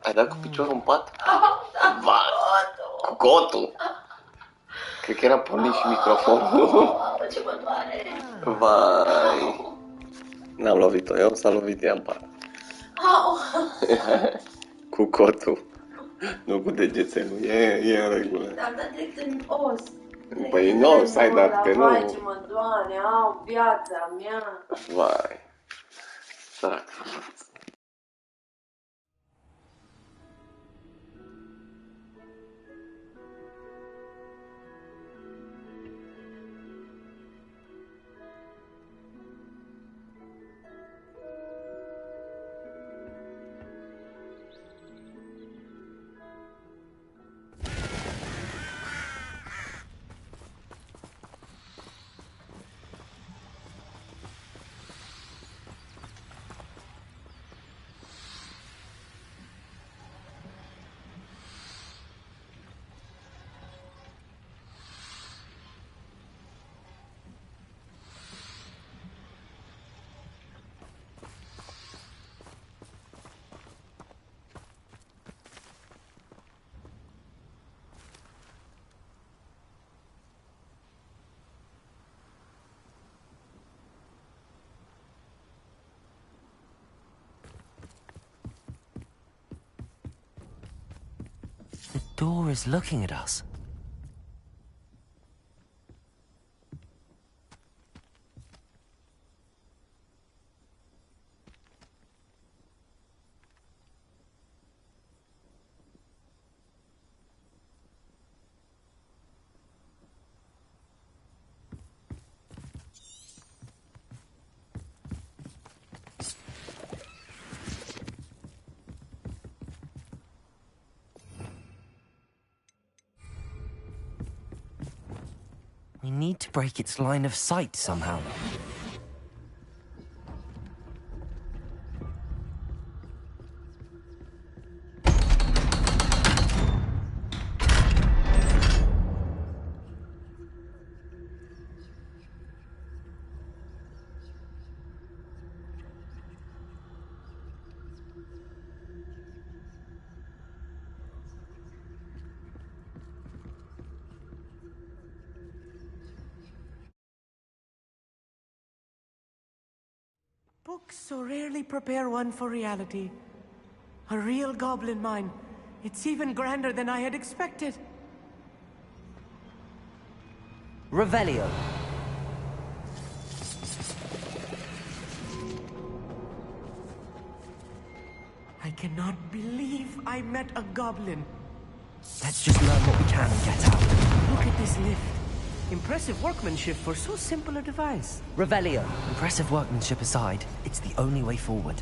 Ai dat cu piciorul în pat? Va, cu cotul. Cred că era pornit și microfonul. Ce mă doare. Vai. N-am lovit-o eu, s-a lovit ea în pat. Cu cotul. Nu cu degețelul, e în regulă. Dar dat direct în os. Păi nu, stai, dar te nu... Vai, ce mă doare, au, viața mea. Vai. Sărac. The door is looking at us. We need to break its line of sight somehow. Books so rarely prepare one for reality. A real goblin mine. It's even grander than I had expected. Revelio. I cannot believe I met a goblin. Let's just learn what we can and get out. Look at this lift. Impressive workmanship for so simple a device. Revelio. Impressive workmanship aside, it's the only way forward.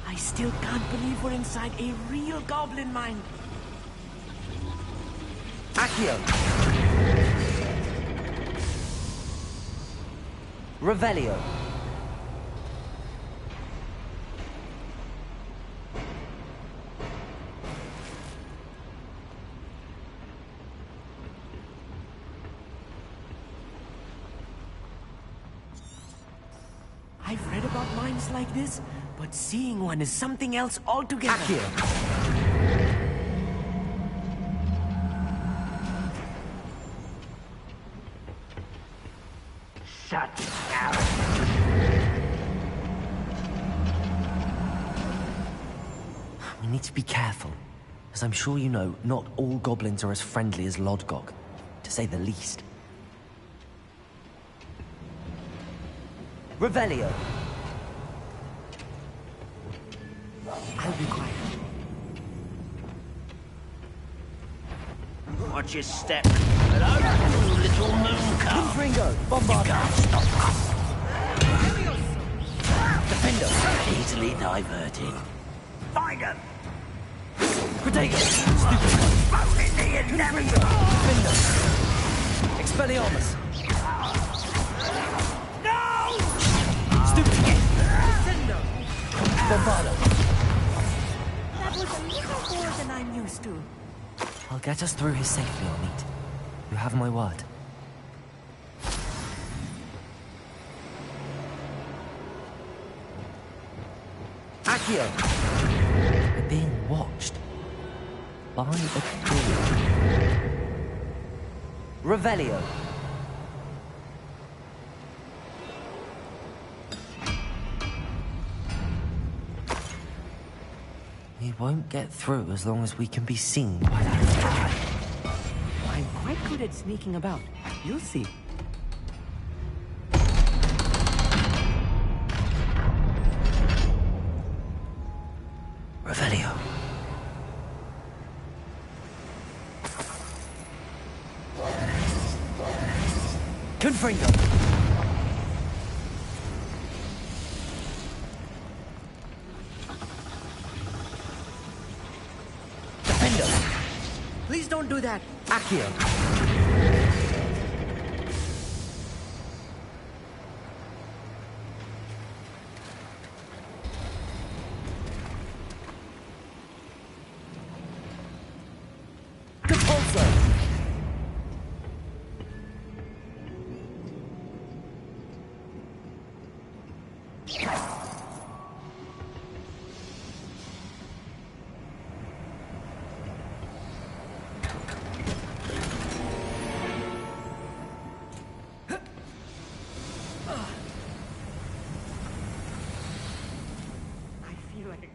I still can't believe we're inside a real goblin mine. Accio. Revelio. I've read about mines like this, but seeing one is something else altogether. Accio. Shut out. We need to be careful. As I'm sure you know, not all goblins are as friendly as Lodgok, to say the least. Revelio. I'll be quiet. Watch your step. Hello, little moon calf. Ringo, bombard. Stop. Defendo. Easily diverted. Find him. Protego. Both in the inevitable. Defendo. Expelliarmus. No! Stupid. Sendo. Bombardo. That was a little more than I'm used to. I'll get us through here safely, Amit. You have my word. Accio! We're being watched. By a door. Revelio. We won't get through as long as we can be seen by that guy. I'm quite good at sneaking about. You'll see. Revelio. Confringo. Defendo. Please don't do that. Accio.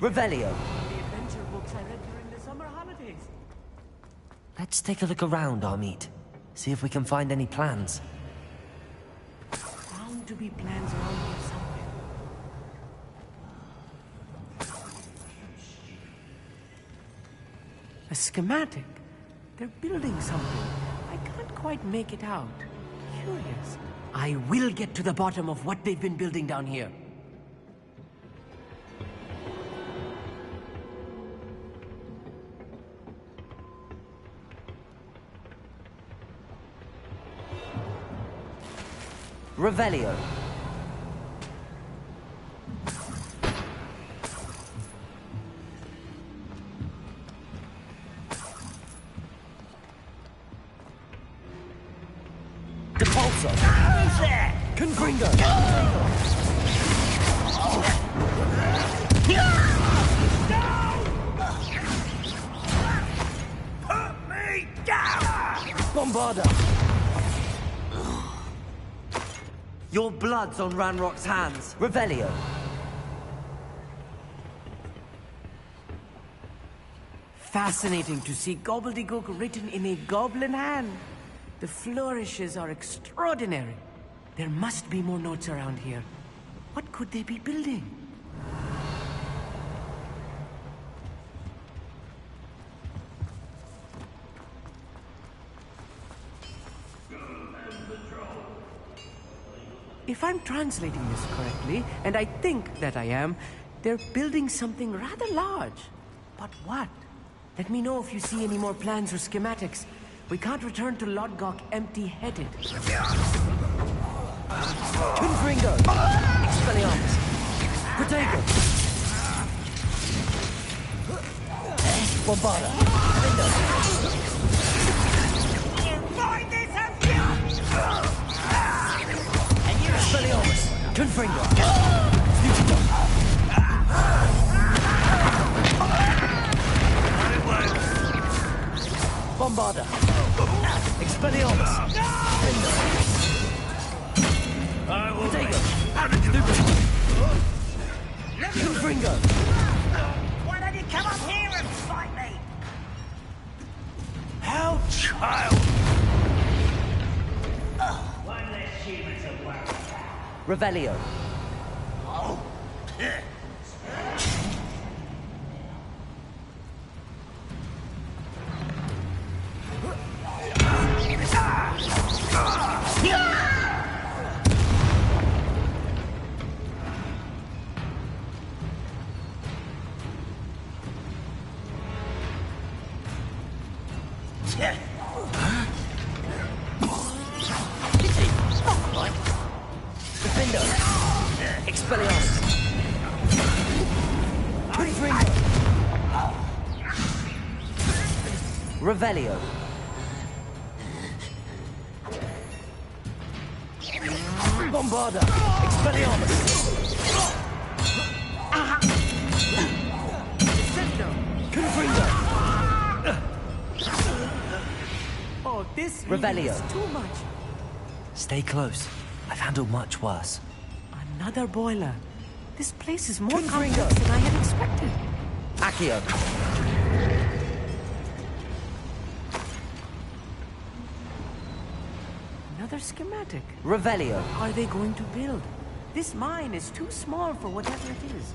Revelio. The adventure books I read during the summer holidays. Let's take a look around, Amit. See if we can find any plans. Bound to be plans around here somewhere. A schematic. They're building something. I can't quite make it out. Curious. I will get to the bottom of what they've been building down here. Revelio. Depulso. Who's there? Confringo. Put me down! Bombarda. Your blood's on Ranrock's hands. Revelio. Fascinating to see gobbledygook written in a goblin hand. The flourishes are extraordinary. There must be more notes around here. What could they be building? If I'm translating this correctly, and I think that I am, they're building something rather large. But what? Let me know if you see any more plans or schematics. We can't return to Lodgok empty-headed. Confringo. Expelliarmus. Protego. Bombarda. Window. Find this out! Expelliarmus. Confringo. Bombarda. Expelliarmus. I will Protego. Confringo. Why don't you come up here and fight me? How child! One less human to worry about. Revelio. Oh. Defendo. Expelliarmus. Confringo. Revelio. Bombarda. Expelliarmus. Confringo. Oh, this Revelio. is too much. Stay close. I've handled much worse. Another boiler. This place is more Confringo. complex than I had expected. Accio. Another schematic. Revelio. What are they going to build? This mine is too small for whatever it is.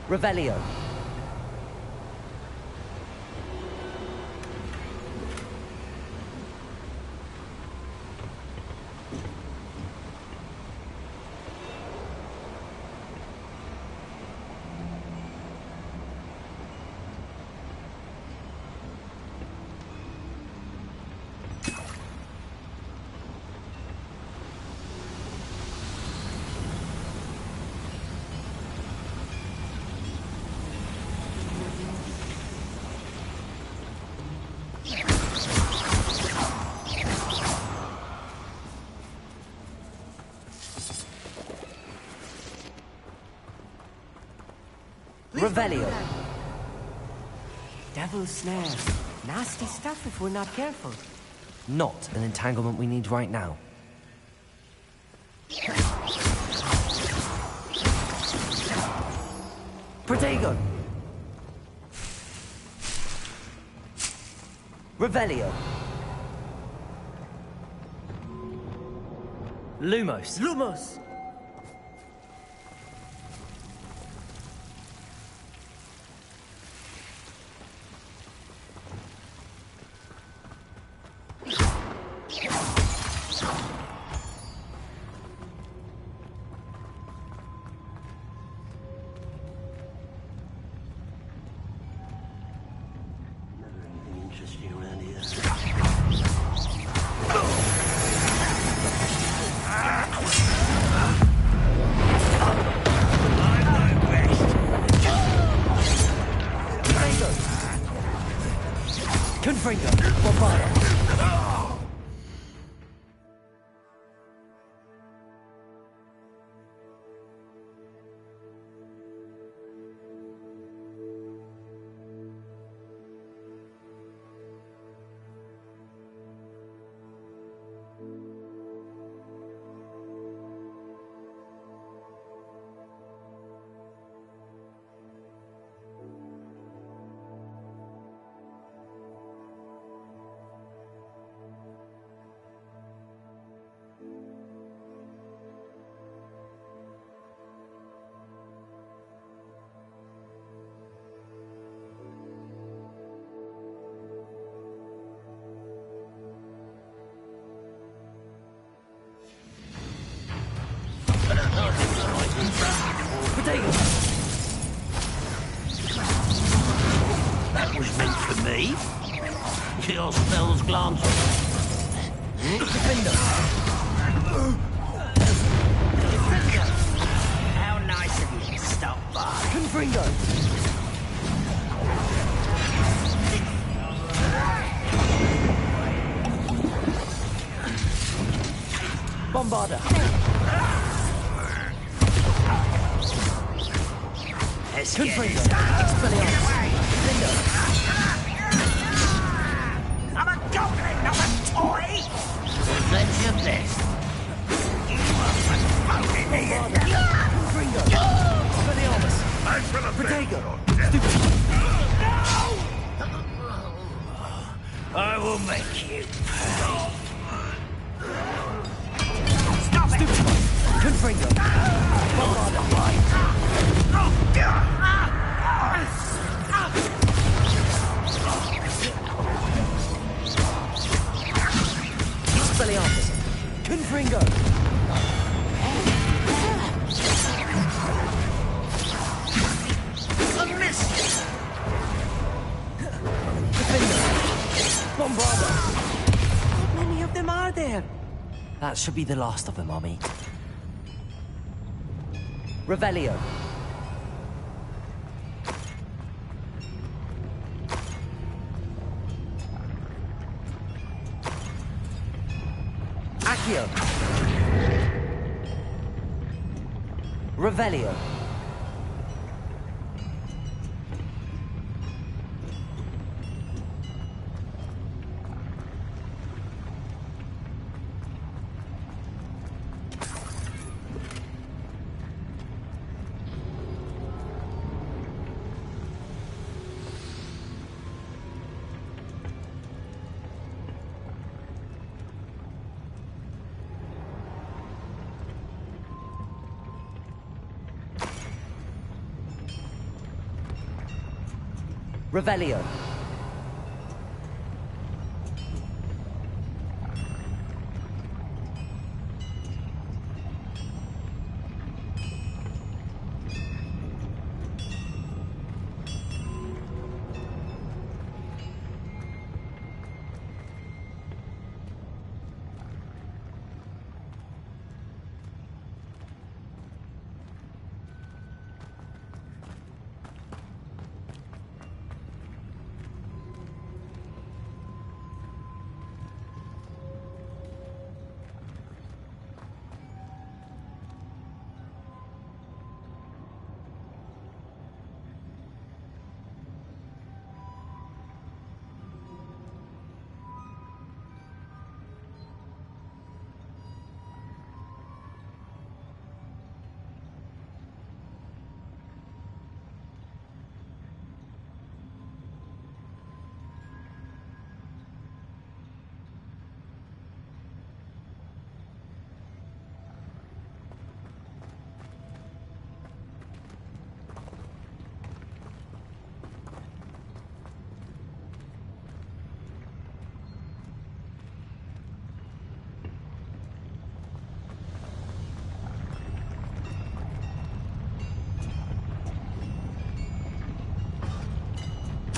Revelio. Revelio. Devil snares. Nasty stuff if we're not careful. Not an entanglement we need right now. Protego. Revelio. Lumos. Lumos! Interesting around here. Confringo. Bombarda. Protego. That was meant for me. Your spells glance. Defender. How nice of you to stop by. Confringo. Bombarda. Confringo. Expelliarmus. I'm a goblin, not a toy! Well, that's your best. You are fucking idiot! Confringo. Expelliarmus. Protego. I will make you pay. Stop it! Confringo! Expelliarmus! Confringo! A miss! Bombarda! How many of them are there? That should be the last of them, Army. Revelio. Accio. Revelio. Revelio.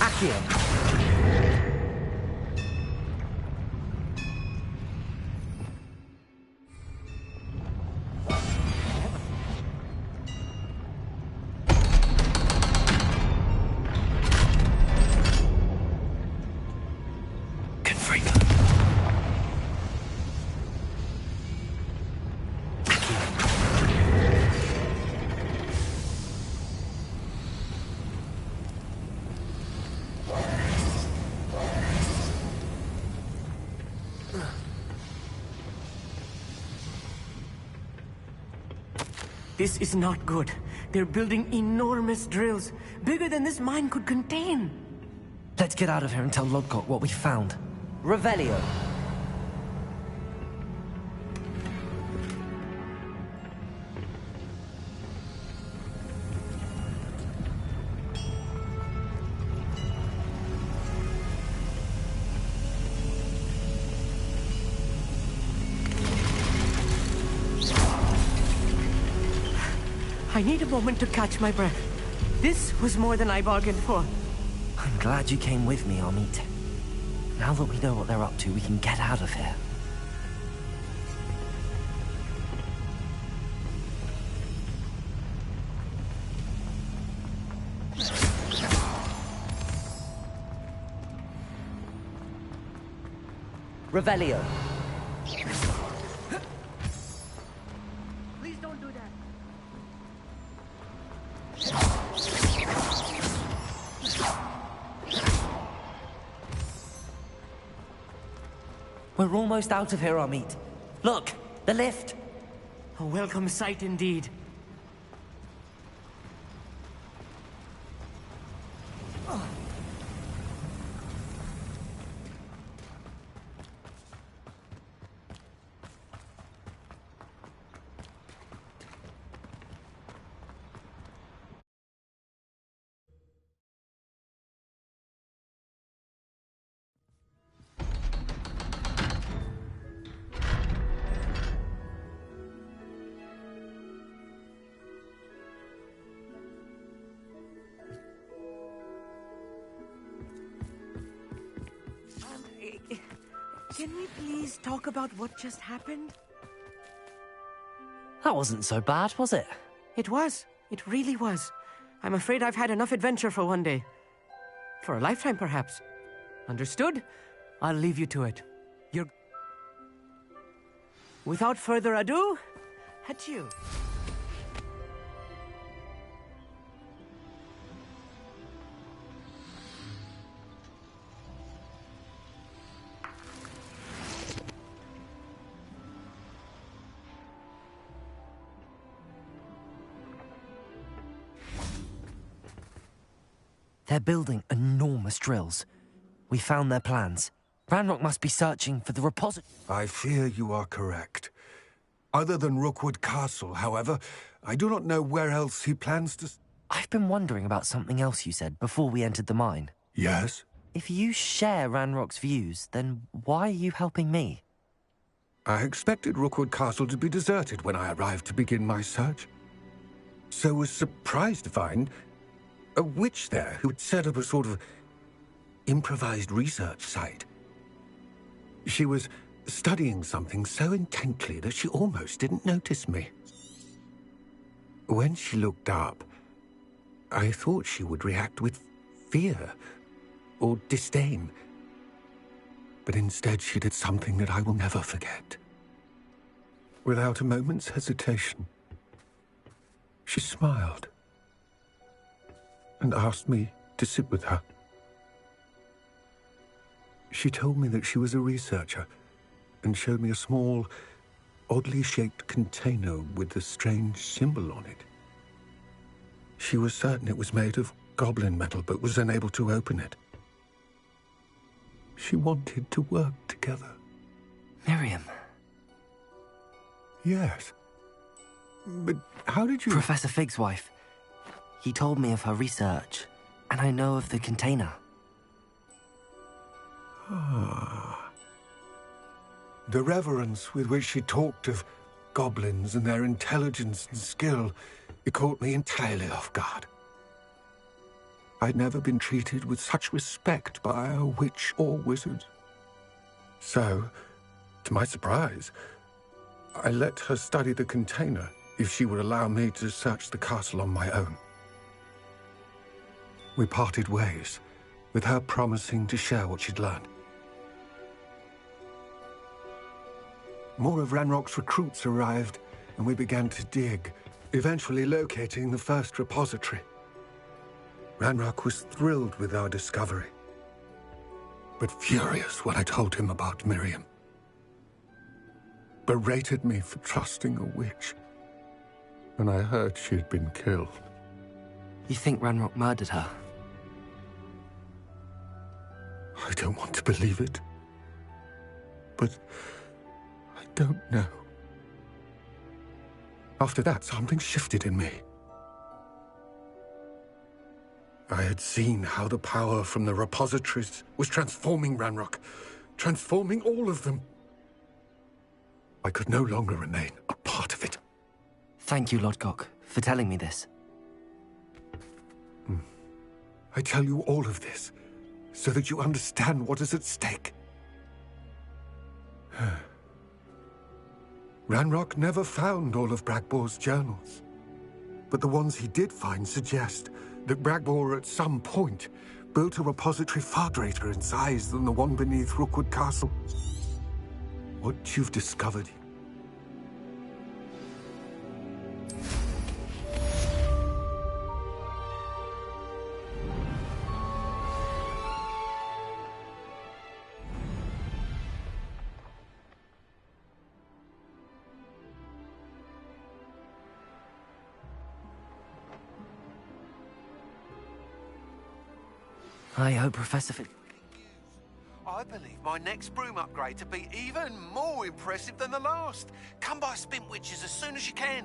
Accio. Confringo. This is not good. They're building enormous drills, bigger than this mine could contain. Let's get out of here and tell Lodgok what we found. Revelio. I need a moment to catch my breath. This was more than I bargained for. I'm glad you came with me, Amit. Now that we know what they're up to, we can get out of here. Revelio. Please don't do that. We're almost out of here, Amit. Look, the lift. A welcome sight indeed. Can we please talk about what just happened? That wasn't so bad, was it? It was. It really was. I'm afraid I've had enough adventure for one day. For a lifetime, perhaps. Understood? I'll leave you to it. You're... Without further ado, adieu. They're building enormous drills. We found their plans. Ranrock must be searching for the repository. I fear you are correct. Other than Rookwood Castle, however, I do not know where else he plans to... I've been wondering about something else you said before we entered the mine. Yes? If you share Ranrock's views, then why are you helping me? I expected Rookwood Castle to be deserted when I arrived to begin my search. So was surprised to find a witch there who had set up a sort of improvised research site. She was studying something so intently that she almost didn't notice me. When she looked up, I thought she would react with fear or disdain. But instead she did something that I will never forget. Without a moment's hesitation, she smiled and asked me to sit with her. She told me that she was a researcher and showed me a small, oddly shaped container with a strange symbol on it. She was certain it was made of goblin metal, but was unable to open it. She wanted to work together. Miriam. Yes. But how did you... Professor Fig's wife. He told me of her research, and I know of the container. Ah. The reverence with which she talked of goblins and their intelligence and skill, it caught me entirely off guard. I'd never been treated with such respect by a witch or wizard. So, to my surprise, I let her study the container if she would allow me to search the castle on my own. We parted ways, with her promising to share what she'd learned. More of Ranrock's recruits arrived, and we began to dig, eventually locating the first repository. Ranrock was thrilled with our discovery, but furious when I told him about Miriam. Berated me for trusting a witch, and I heard she had been killed. You think Ranrock murdered her? I don't want to believe it, but I don't know. After that, something shifted in me. I had seen how the power from the repositories was transforming Ranrock, transforming all of them. I could no longer remain a part of it. Thank you, Lodgok, for telling me this. I tell you all of this so that you understand what is at stake. Ranrock never found all of Bragbor's journals, but the ones he did find suggest that Bragbor at some point built a repository far greater in size than the one beneath Rookwood Castle. What you've discovered... I hope Professor Fig... I believe my next broom upgrade to be even more impressive than the last. Come by Spin Witches as soon as you can.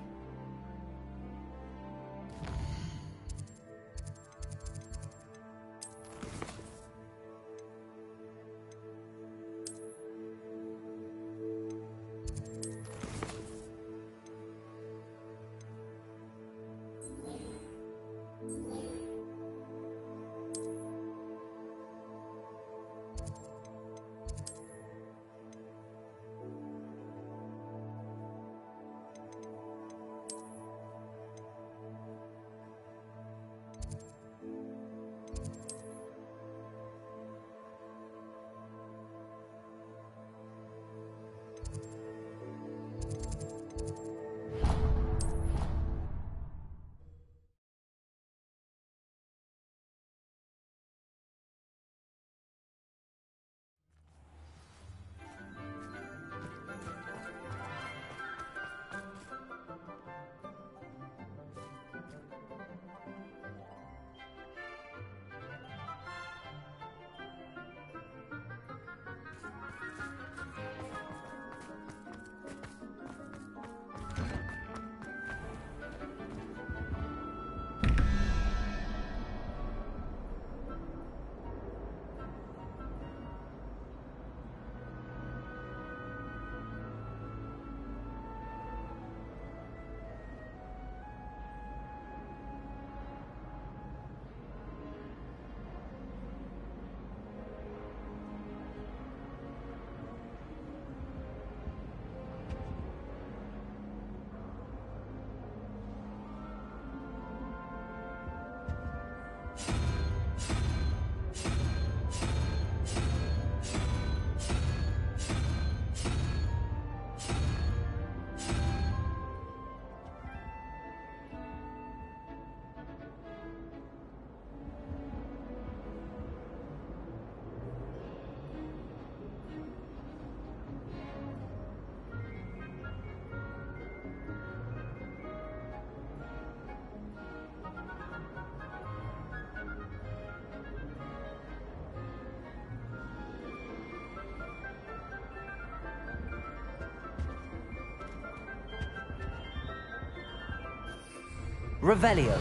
Revelio.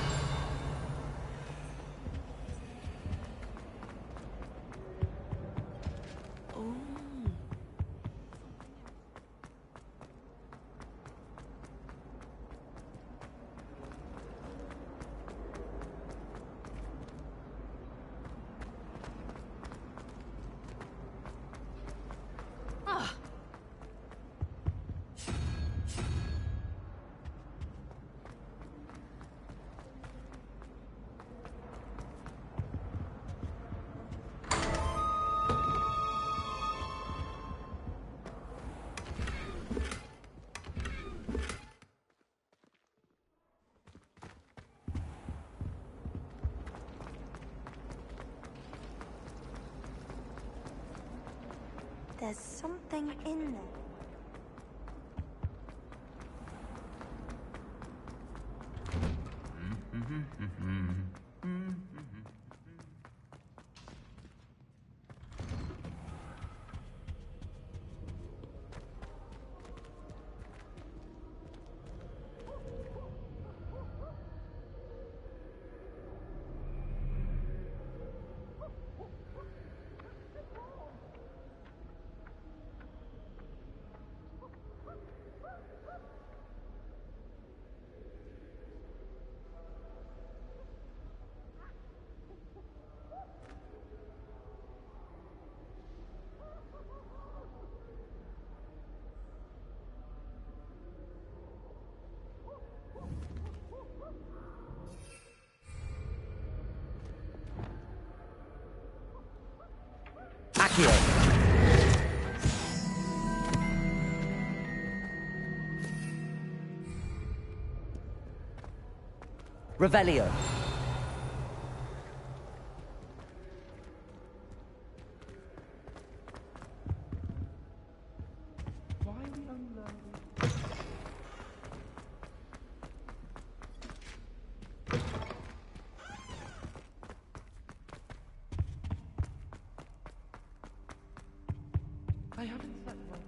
There's something in there. Accio. Revelio. I haven't slept well.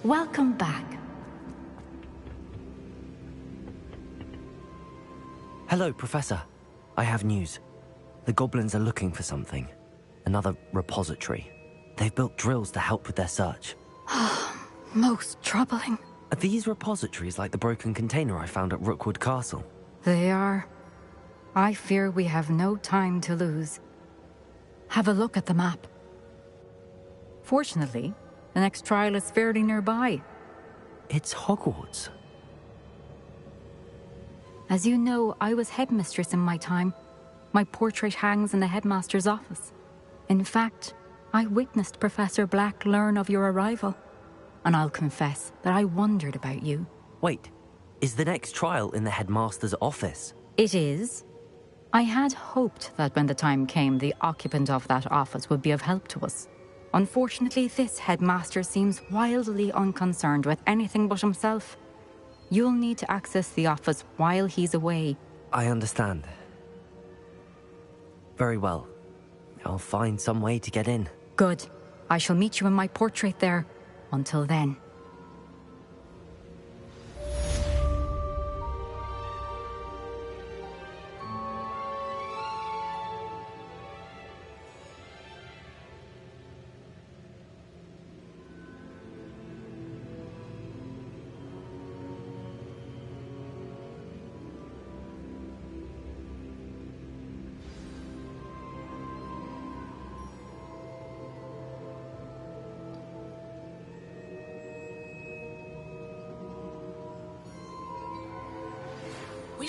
Welcome back. Hello, Professor. I have news. The goblins are looking for something. Another repository. They've built drills to help with their search. Most troubling. Are these repositories like the broken container I found at Rookwood Castle? They are. I fear we have no time to lose. Have a look at the map. Fortunately, the next trial is fairly nearby. It's Hogwarts. As you know, I was headmistress in my time. My portrait hangs in the headmaster's office. In fact, I witnessed Professor Black learn of your arrival. And I'll confess that I wondered about you. Wait, is the next trial in the headmaster's office? It is. I had hoped that when the time came, the occupant of that office would be of help to us. Unfortunately, this headmaster seems wildly unconcerned with anything but himself. You'll need to access the office while he's away. I understand. Very well. I'll find some way to get in. Good. I shall meet you in my portrait there. Until then.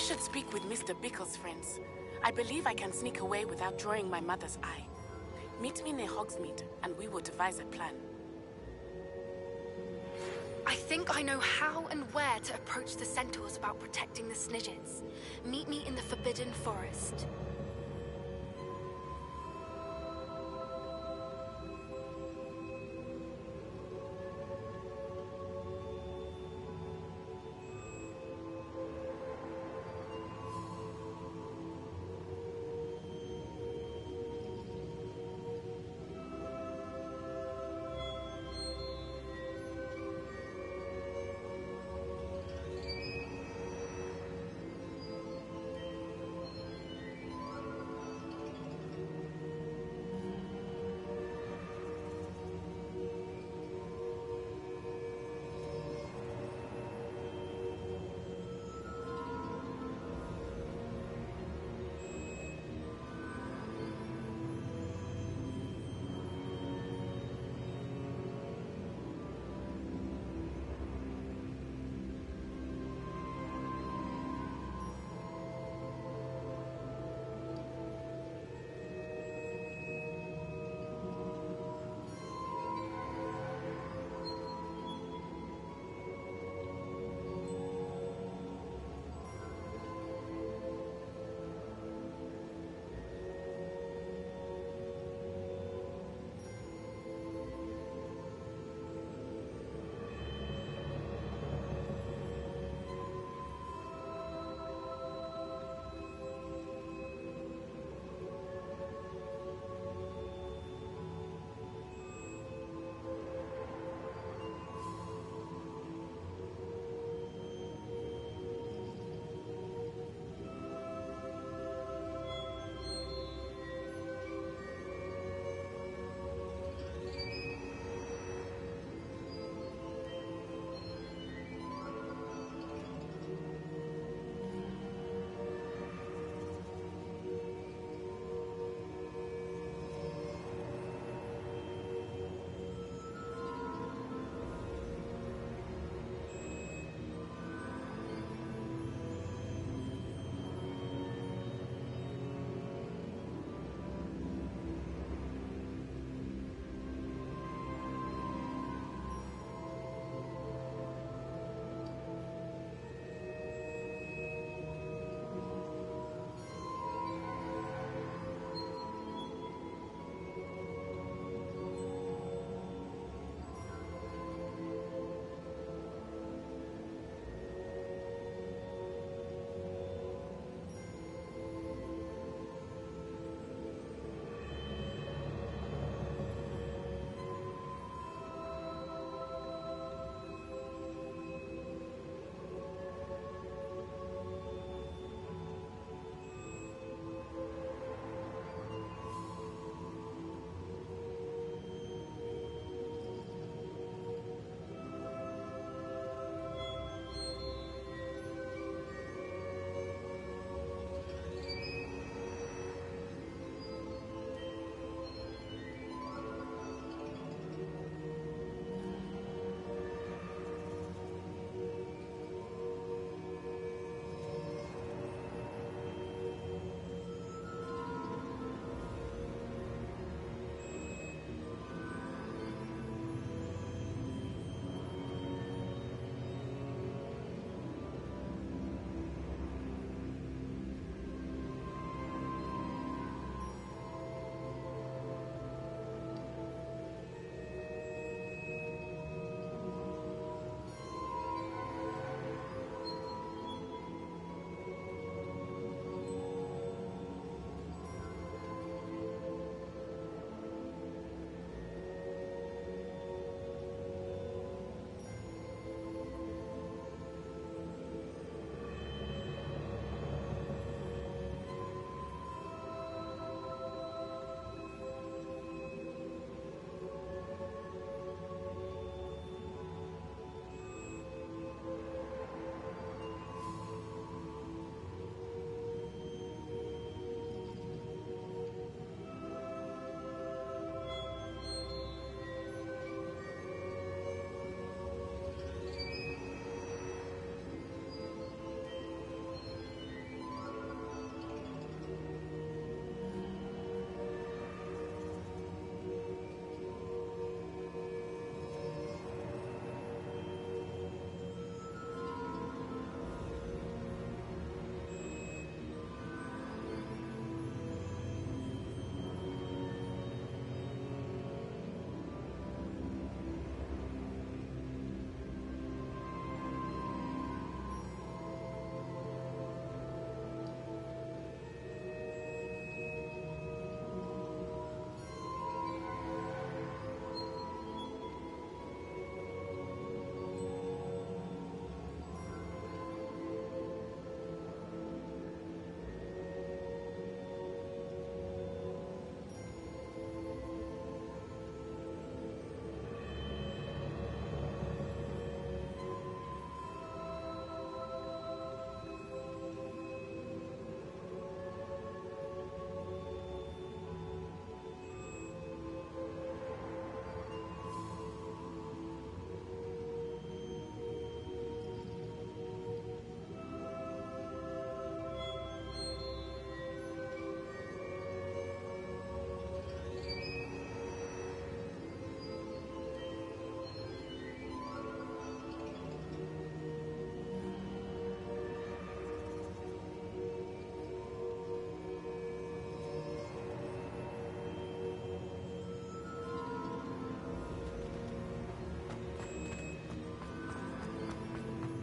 should speak with Mr. Bickle's friends. I believe I can sneak away without drawing my mother's eye. Meet me near Hogsmeade, and we will devise a plan. I think I know how and where to approach the centaurs about protecting the Snidgets. Meet me in the Forbidden Forest.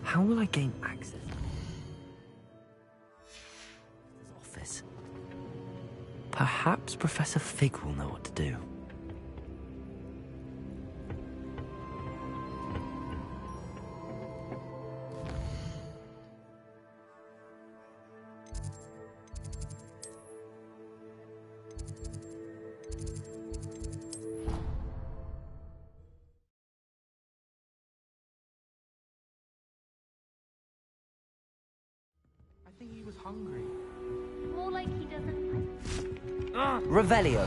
How will I gain access? This office. Perhaps Professor Fig will know what to do. I think he was hungry. More like he doesn't like. Revelio.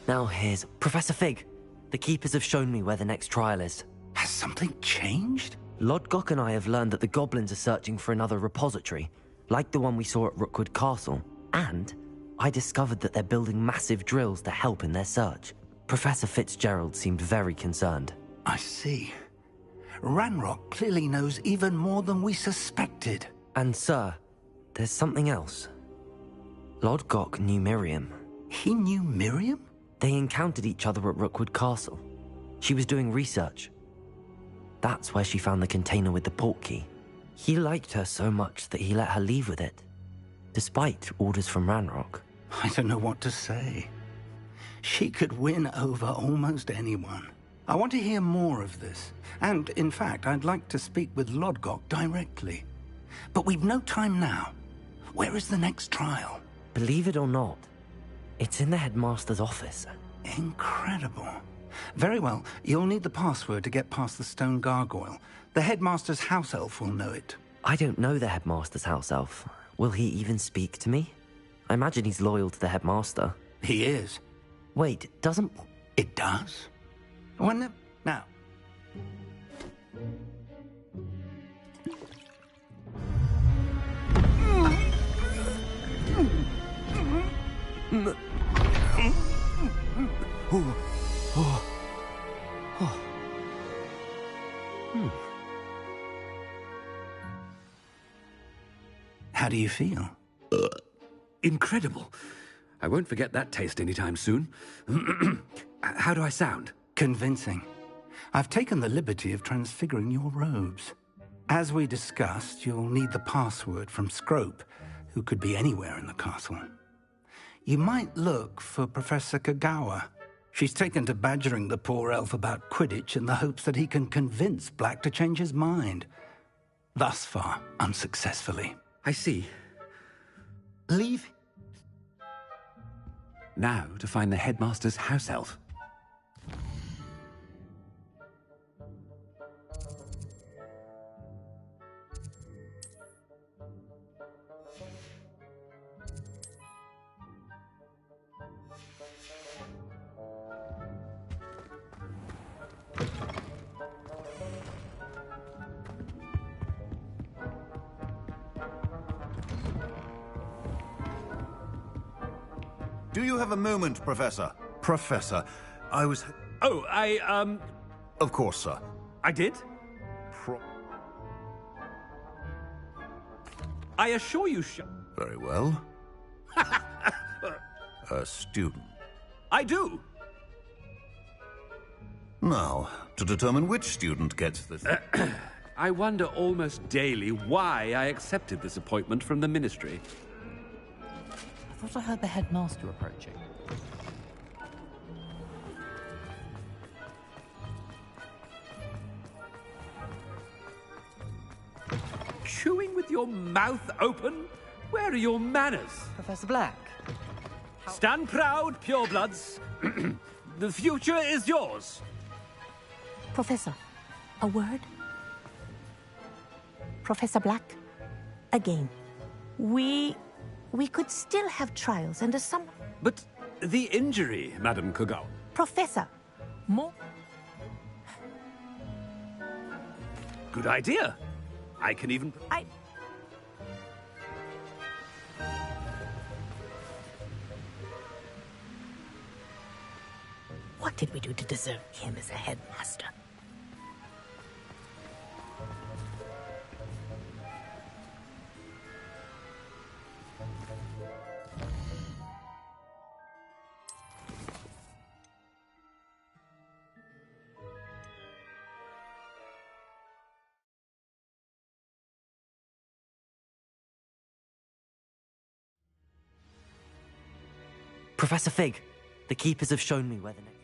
Now here's Professor Fig. The Keepers have shown me where the next trial is. Has something changed? Lodgok and I have learned that the goblins are searching for another repository, like the one we saw at Rookwood Castle. And I discovered that they're building massive drills to help in their search. Professor Fitzgerald seemed very concerned. I see. Ranrock clearly knows even more than we suspected. And sir, there's something else. Lodgok knew Miriam. He knew Miriam? They encountered each other at Rookwood Castle. She was doing research. That's where she found the container with the portkey. He liked her so much that he let her leave with it, despite orders from Ranrock. I don't know what to say. She could win over almost anyone. I want to hear more of this. And, in fact, I'd like to speak with Lodgok directly. But we've no time now. Where is the next trial? Believe it or not, it's in the headmaster's office. Incredible. Very well, you'll need the password to get past the stone gargoyle. The headmaster's house elf will know it. I don't know the headmaster's house elf. Will he even speak to me? I imagine he's loyal to the headmaster. He is. Wait, doesn't... It does? When... Now... How do you feel? Incredible. I won't forget that taste anytime soon. How do I sound? Convincing. I've taken the liberty of transfiguring your robes. As we discussed, you'll need the password from Scrope, who could be anywhere in the castle. You might look for Professor Kagawa. She's taken to badgering the poor elf about Quidditch in the hopes that he can convince Black to change his mind. Thus far, unsuccessfully. I see. Leave. Now to find the headmaster's house elf. Do you have a moment, Professor? Professor, I was... Oh, Of course, sir. I did? I assure you, Very well. A student. I do. Now, to determine which student gets the... I wonder almost daily why I accepted this appointment from the Ministry. I thought I heard the headmaster approaching. Chewing with your mouth open? Where are your manners? Professor Black. Stand proud, purebloods. The future is yours. Professor, A word? Professor Black, again, we could still have trials under some... But the injury, Madam Kogal. Professor, more... Good idea. I can even... What did we do to deserve him as a headmaster? Professor Fig, the keepers have shown me where the next...